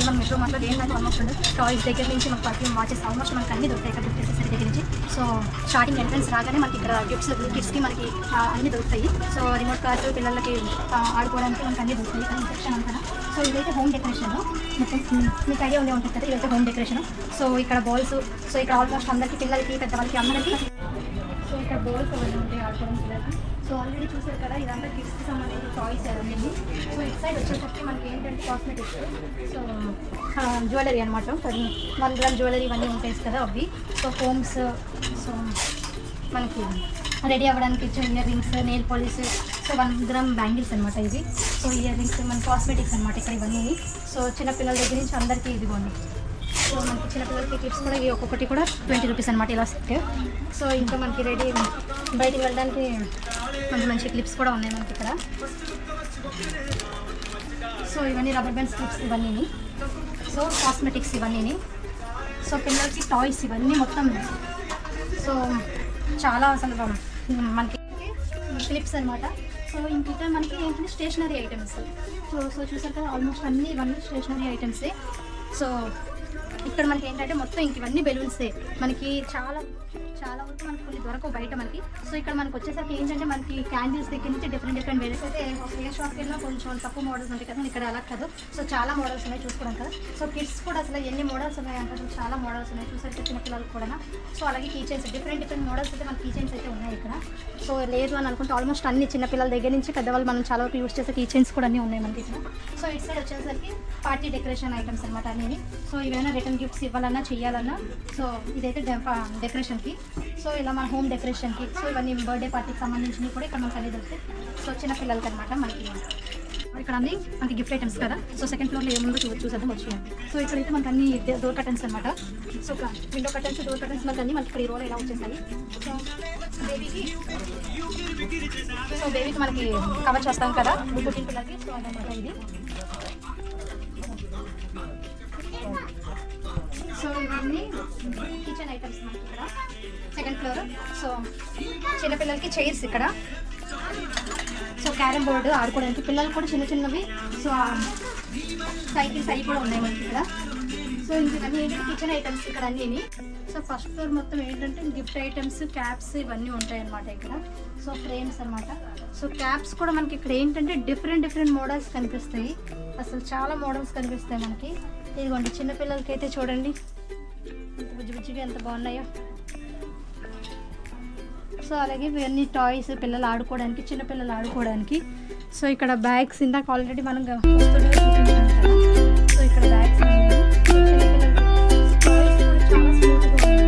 మన మెట్రో మాత్రం ఏంటంటే ఆల్మోస్ట్ టాయ్స్ దగ్గర నుంచి మనకు పర్ఫ్యూమ్ వాచెస్ ఆల్మోస్ట్ మనకు అన్ని దొరుకుతాయి ఇక్కడ గిఫ్ట్ యాక్సెసరీ దగ్గర నుంచి. సో స్టార్టింగ్ ఎంట్రన్స్ రాగానే మనకి ఇక్కడ కిడ్స్కి మనకి అన్నీ దొరుకుతాయి. సో రిమోట్ కార్స్ పిల్లలకి ఆడుకోవడానికి మనకి అన్నీ దొరుకుతాయి ఇక్కడ సెక్షన్ అంతా. సో ఇదైతే హోమ్ డెకరేషన్, మొత్తం మీకు ఐడియా ఉండే ఉంటుంది కదా, ఇదైతే హోమ్ డెకరేషన్. సో ఇక్కడ బాల్స్, సో ఇక్కడ ఆల్మోస్ట్ అందరికీ పిల్లలకి పెద్దవాళ్ళకి అందరికీ సో ఇక్కడ బాల్స్ అవన్నీ ఉంటాయి ఆడుకోవడం పిల్లలకి. సో ఆల్రెడీ చూసారు కదా, ఇదంతా కిడ్స్కి సంబంధించిన టాయ్స్ అవన్నీ. సో ఇటు సైడ్ వచ్చేసరికి మనకి ఏంటంటే కాస్మెటిక్స్, సో జ్యువెలరీ అనమాట. 1 గ్రామ్ జ్యువెలరీ ఇవన్నీ ఉంటాయి కదా అవి. సో ఫోమ్స్, సో మనకి రెడీ అవ్వడానికి ఇచ్చే ear rings, nail polish, so 1 gram bangles అనమాట ఇవి. సో ఇయర్ రింగ్స్ మన కాస్మెటిక్స్ అనమాట ఇక్కడ ఇవన్నీ. సో చిన్నపిల్లల దగ్గర నుంచి అందరికీ ఇదిగోండి. సో మనకి చిన్నపిల్లలకి కిడ్స్ కూడా ఇవి ఒక్కొక్కటి కూడా 20 రూపీస్ అనమాట ఇలా సెట్. సో ఇంకా మనకి రెడీ బయటికి వెళ్ళడానికి మంచి మంచి క్లిప్స్ కూడా ఉన్నాయి మనకి ఇక్కడ. సో ఇవన్నీ రబ్బర్ బ్యాండ్స్ క్లిప్స్ ఇవన్నీ. సో కాస్మెటిక్స్ ఇవన్నీ. సో పిల్లలకి టాయ్స్ ఇవన్నీ మొత్తం. సో చాలా అసలు మనకి క్లిప్స్ అనమాట. సో ఇంకా మనకి ఏంటంటే స్టేషనరీ ఐటమ్స్. సో చూసారు కదా, ఆల్మోస్ట్ ఇవన్నీ స్టేషనరీ ఐటమ్సే. సో ఇక్కడ మనకి ఏంటంటే మొత్తం ఇంక ఇవన్నీ బెలూన్సే. మనకి చాలా వరకు మనకి కొన్ని దొరకవు బయట మనకి. సో ఇక్కడ మనకి వచ్చేసరికి ఏంటంటే మనకి క్యాండిల్స్ దగ్గర నుంచి డిఫరెంట్ వేరియస్ అయితే ఏ షాప్కి వెళ్ళినా కొంచెం తక్కువ మోడల్స్ ఉంటాయి కదా, ఇక్కడ అలా కాదు. సో చాలా మోడల్స్ ఉన్నాయి చూసుకోవడం కదా. సో కిడ్స్ కూడా అసలు ఎన్ని మోడల్స్ ఉన్నాయి అంటే చాలా మోడల్స్ ఉన్నాయి చూసారు చిన్నపిల్లలకు కూడా. సో అలాగే కీచైన్స్ డిఫరెంట్ మోడల్స్ అయితే మనకి కీచైన్స్ అయితే ఉన్నాయి ఇక్కడ. సో లేదు అని అనుకుంటే ఆల్మోస్ట్ అన్ని చిన్నపిల్లల దగ్గర నుంచి పెద్దవాళ్ళు మనం చాలా వరకు యూస్ చేసే కీచైన్స్ కూడా అన్నీ ఉన్నాయి మనకి ఇక్కడ. సో ఇటు సైడ్ వచ్చేసరికి పార్టీ డెకరేషన్ ఐటమ్స్ అనమాట అన్నీ. సో ఇవైనా రిటర్న్ గిఫ్ట్స్ ఇవ్వాలన్నా చేయాలన్నా. సో ఇదైతే డెకరేషన్కి. సో ఇలా మన హోమ్ డెకరేషన్కి. సో ఇవన్నీ బర్త్డే పార్టీకి సంబంధించినవి కూడా ఇక్కడ మనకు అన్నీ దొరుకుతాయి. సో చిన్నపిల్లలకి అనమాట మనకి ఇక్కడ అన్ని మనకి గిఫ్ట్ ఐటమ్స్ కదా. సో సెకండ్ ఫ్లోర్లో ఏముందో చూసేద్దాం వచ్చేయండి. సో ఇక్కడైతే మనకు అన్ని డోర్ కర్టన్స్ అనమాట. So window curtains, door curtains మనకి అన్ని మనకి ఇక్కడ ఈ రోల్ ఇలా వచ్చేసాయి. సో బేబీకి మనకి కవర్ చేస్తాం కదా పుట్టిన పిల్లలకి. సో అదనమాట ఇది. సో ఇవన్నీ కిచెన్ ఐటమ్స్ మనకి ఇక్కడ సెకండ్ ఫ్లోర్. సో చిన్నపిల్లలకి చైర్స్ ఇక్కడ. సో క్యారమ్ బోర్డు ఆడుకోవడానికి పిల్లలు కూడా చిన్నవి. సో సైకిల్స్ అవి కూడా ఉన్నాయి మనకి ఇక్కడ. సో ఇవన్నీ ఏంటంటే కిచెన్ ఐటమ్స్ ఇక్కడ అన్నీ. సో ఫస్ట్ ఫ్లోర్ మొత్తం ఏంటంటే గిఫ్ట్ ఐటమ్స్, క్యాప్స్ ఇవన్నీ ఉంటాయి అన్నమాట ఇక్కడ. సో ఫ్రేమ్స్ అనమాట. సో క్యాప్స్ కూడా మనకి ఇక్కడ ఏంటంటే డిఫరెంట్ మోడల్స్ కనిపిస్తాయి. అసలు చాలా మోడల్స్ కనిపిస్తాయి మనకి. ఇదిగోండి చిన్నపిల్లలకి అయితే చూడండి ఎంత బుజ్జిగా ఎంత బాగున్నాయో. సో అలాగే ఇవన్నీ టాయ్స్ పిల్లలు ఆడుకోవడానికి, చిన్నపిల్లలు ఆడుకోవడానికి. సో ఇక్కడ బ్యాగ్స్ ఇందాక ఆల్రెడీ మనం వస్తుండే చూపించాం కదా. సో ఇక్కడ బ్యాగ్స్ చిన్నపిల్లలకి టాయ్స్ కూడా చాలా స్మూత్గా ఉన్నాయి.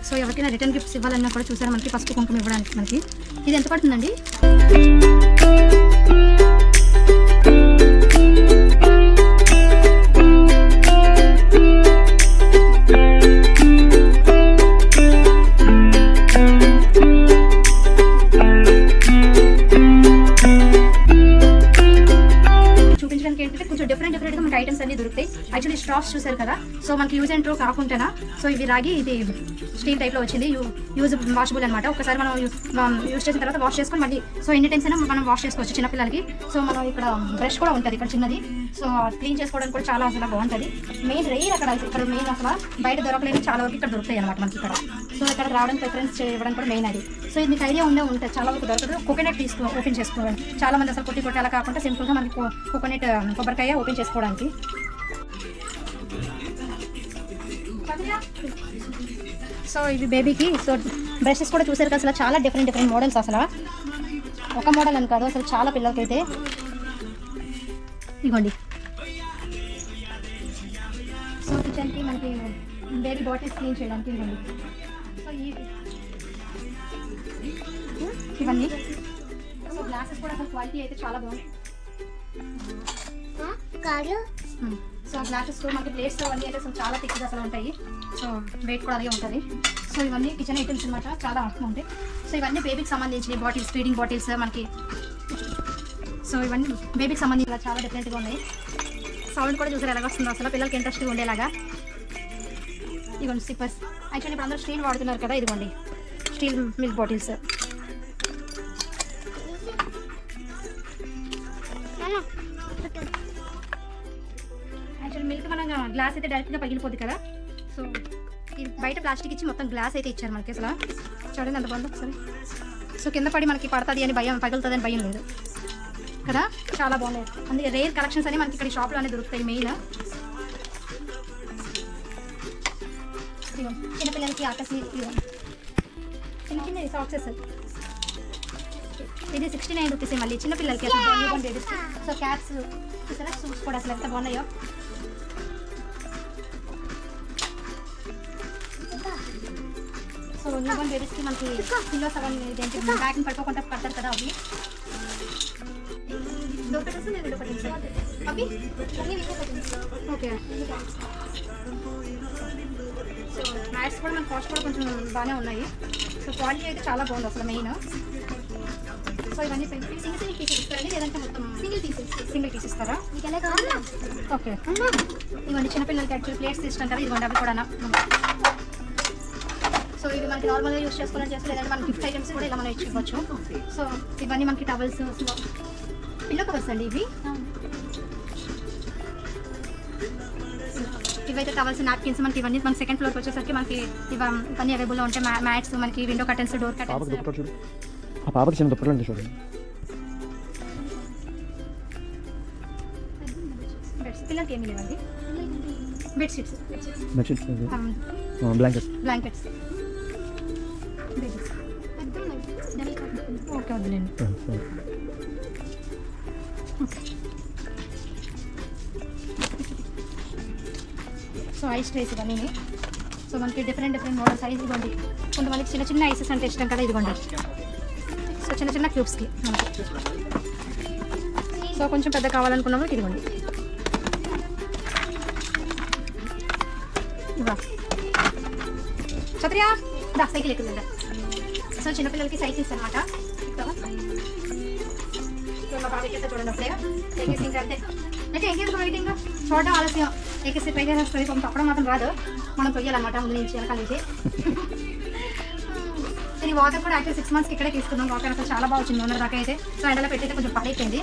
సో ఎవరికైనా రిటర్న్ గిఫ్ట్స్ ఇవ్వాలన్నా కూడా చూసారా మనకి పసుపు కుంకుమ ఇవ్వడానికి మనకి ఇది ఎంత పడుతుందండి? చూపించడానికి ఏంటంటే కొంచెం డిఫరెంట్గా మనకి ఐటమ్స్ అన్ని దొరుకుతాయి. యాక్చువల్లీ స్ట్రాస్ చూసారు కదా. సో మనకి యూజ్ అండ్ త్రో కాకుండా సో ఇవి రాగి ఇది స్టీల్ టైప్లో వచ్చింది. యూజ్ వాషబుల్ అనమాట. ఒకసారి మనం యూజ్ చేసిన తర్వాత వాష్ చేసుకొని మళ్ళీ సో ఎన్ని టైమ్స్ అయినా మనం వాష్ చేసుకోవచ్చు చిన్నపిల్లలకి. సో మనం ఇక్కడ బ్రష్ కూడా ఉంటుంది ఇక్కడ చిన్నది. సో క్లీన్ చేసుకోవడానికి కూడా చాలా అసలు బాగుంటుంది. మెయిన్ రైర్ ఇక్కడ మెయిన్ అసలు బయట దొరకలేదు, చాలా వరకు ఇక్కడ దొరుకుతాయి అనమాట మనకి ఇక్కడ. సో ఇక్కడ రావడానికి ప్రిఫరెన్స్ చేయడం కూడా మెయిన్ అది. సో ఇది మీకు ఐడియా ఉంటుంది చాలా వరకు దొరకదు. కోకోనట్ ఓపెన్ చేసుకోవాలి. చాలా మంది అసలు కొట్టి అలా కాకుండా సింపుల్గా మనకి కోకోనట్ కొబ్బరికాయ ఓపెన్ చేసుకోవడానికి. సో ఇవి బేబీకి. సో బ్రషెస్ కూడా చూసారు కదా, అసలు చాలా డిఫరెంట్ మోడల్స్. అసలు ఒక మోడల్ అని కాదు, అసలు చాలా పిల్లలకైతే ఇవ్వండి. సో కిచెన్కి మనకి బేబీ బాటిల్స్ క్లీన్ చేయడానికి ఇవ్వండి. సో ఇవన్నీ. సో గ్లాసెస్ కూడా అసలు క్వాలిటీ అయితే చాలా బాగుంది. సో గ్లాసెస్ మనకి ప్లేట్స్ అవన్నీ అయితే అసలు చాలా థిక్గా అసలు ఉంటాయి. సో వెయిట్ కూడా అలాగే ఉంటుంది. సో ఇవన్నీ కిచెన్ ఐటమ్స్ అనమాట, చాలా ఉంటాయి. సో ఇవన్నీ బేబీకి సంబంధించిన బాటిల్స్, ఫీడింగ్ బాటిల్స్ మనకి. సో ఇవన్నీ బేబీకి సంబంధించిన చాలా డిఫరెంట్గా ఉన్నాయి. సౌండ్ కూడా చూసారు ఎలాగ వస్తుందో, అసలు పిల్లలకి ఇంట్రెస్ట్గా ఉండేలాగా. ఇదిగోండి సిప్పర్స్. యాక్చువల్లీ ఇప్పుడు అందరూ స్టీల్ వాడుతున్నారు కదా, ఇదిగోండి steel milk bottles. Actually milk మన గ్లాస్ అయితే డైరెక్ట్గా పగిలిపోద్ది కదా. సో ఇది బయట ప్లాస్టిక్ ఇచ్చి మొత్తం గ్లాస్ అయితే ఇచ్చారు మనకి. అసలు చూడండి ఎంత బాగుందో ఒకసారి. సో కింద పడి మనకి పడుతుంది అని భయం, పగులుతుంది అని భయం లేదు కదా, చాలా బాగున్నాయి. అందుకే రేర్ కలెక్షన్స్ అని మనకి ఇక్కడ షాప్లో అనేది దొరుకుతాయి. మెయిన్ చిన్నపిల్లలకి ఆకసి చిన్న చిన్న సాక్సెస్. ఇది 69 రూపీస్ మళ్ళీ చిన్నపిల్లలకి బేబీస్. సో క్యాప్స్ చూసారా, సూట్స్ కూడా అసలు ఎంత బాగున్నాయో. సో న్యూబోర్న్ బేబీస్కి మనకి పిల్లోస్ అవన్నీ ఏంటి బ్యాగ్ని పడుకోకుండా కడతారు కదా, అవి ఓకే. సో మ్యాట్స్ కూడా మన కాస్ట్ కూడా కొంచెం బాగానే ఉన్నాయి. సో క్వాలిటీ అయితే చాలా బాగుంది అసలు మెయిన్. సో ఇవన్నీ సింగిల్ పీసెస్ ఇస్తారండి, లేదంటే మొత్తం సింగిల్ పీస్ ఇస్తారా? ఓకే. ఇవన్నీ చిన్నపిల్లలకి యాక్చువల్లీ ప్లేట్స్ ఇష్టం కదా, ఇదిగోండి అవి కూడా. సో ఇవి మనకి నార్మల్గా యూస్ చేసుకోవాలని చేస్తే, లేదంటే మన గిఫ్ట్ ఐటమ్స్ కూడా ఇలా మనం ఇచ్చుకోవచ్చు. సో ఇవన్నీ మనకి టవల్స్, పిల్లో కవర్స్ అండి ఇవి. ఇవైతే టవల్స్, నాప్కిన్స్ మనకి ఇవన్నీ మన సెకండ్ ఫ్లోర్కి వచ్చేసరికి మనకి ఇవన్నీ అవైలబుల్లో ఉంటాయి. మ్యాట్స్ మనకి విండో కర్టన్స్, డోర్ కర్టన్స్. పిల్లలకి ఏమి లేవండి. Bedsheets, blankets. ఓకే వద్దులేండి. సో ఐస్ ట్రేస్ ఇవన్నీ. సో మనకి డిఫరెంట్ మోడల్ సైజ్ ఇవ్వండి. కొంతమందికి చిన్న చిన్న ఐసెస్ అంటే ఇష్టం కదా, ఇదిగోండి. సో చిన్న చిన్న క్యూబ్స్కి మనకి. సో కొంచెం పెద్ద కావాలనుకున్న వాళ్ళకి ఇదిగోండి. ఇవా ఛత్రియా దా సైకిల్ ఎక్కుతుందా. సో చిన్నపిల్లలకి సైకిల్స్ అనమాట. సో మా బాబుకి అయితే చూడండి అప్పుడే ఎక్కేసింగ్ అంటే అయితే ఎంకేందుకు వెయిటింగ్, చూడడం ఆలస్యం. ఎక్కేసి ట్రై చేసేస్తుంది. కొంచెం తప్పడం మాత్రం రాదు, మనం తొయ్యాలన్నమాట ముందు నుంచి వెనకాల నుంచి. ఇది వాటర్ కూడా యాక్చువల్ 6 months ఇక్కడే తీసుకున్నాం. వాటర్ అసలు చాలా బాగా వచ్చింది ఓనర్ దాకా అయితే. సో ఎండలో పెట్టయితే కొంచెం పాడైపోయింది.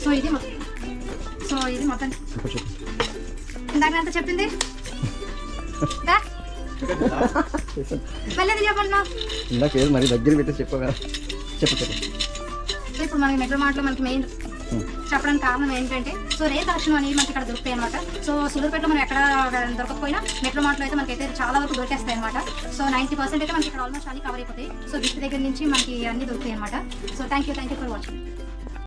సో ఇది మొత్తం ఇందాక అంతా చెప్పింది మళ్ళీ చెప్పండి. మరి దగ్గర పెట్టి చెప్పగా చెప్పు. ఇప్పుడు మనకి మెట్రో మార్ట్లో మనకి మెయిన్ చెప్పడానికి కారణం ఏంటంటే, సో రేర్ కలెక్షన్ అనేది మనకి ఇక్కడ దొరుకుతాయి అనమాట. సో సూలూరుపేటలో మనం ఎక్కడ దొరకకపోయినా మెట్రో మార్ట్లో అయితే మనకైతే చాలా వరకు దొరికేస్తాయి అనమాట. సో 90% అయితే మనకి ఇక్కడ ఆల్మోస్ట్ అన్ని కవర్ అయిపోతాయి. సో గిఫ్ట్ దగ్గర నుంచి మనకి అన్ని దొరుకుతాయి అనమాట. So thank you for watching.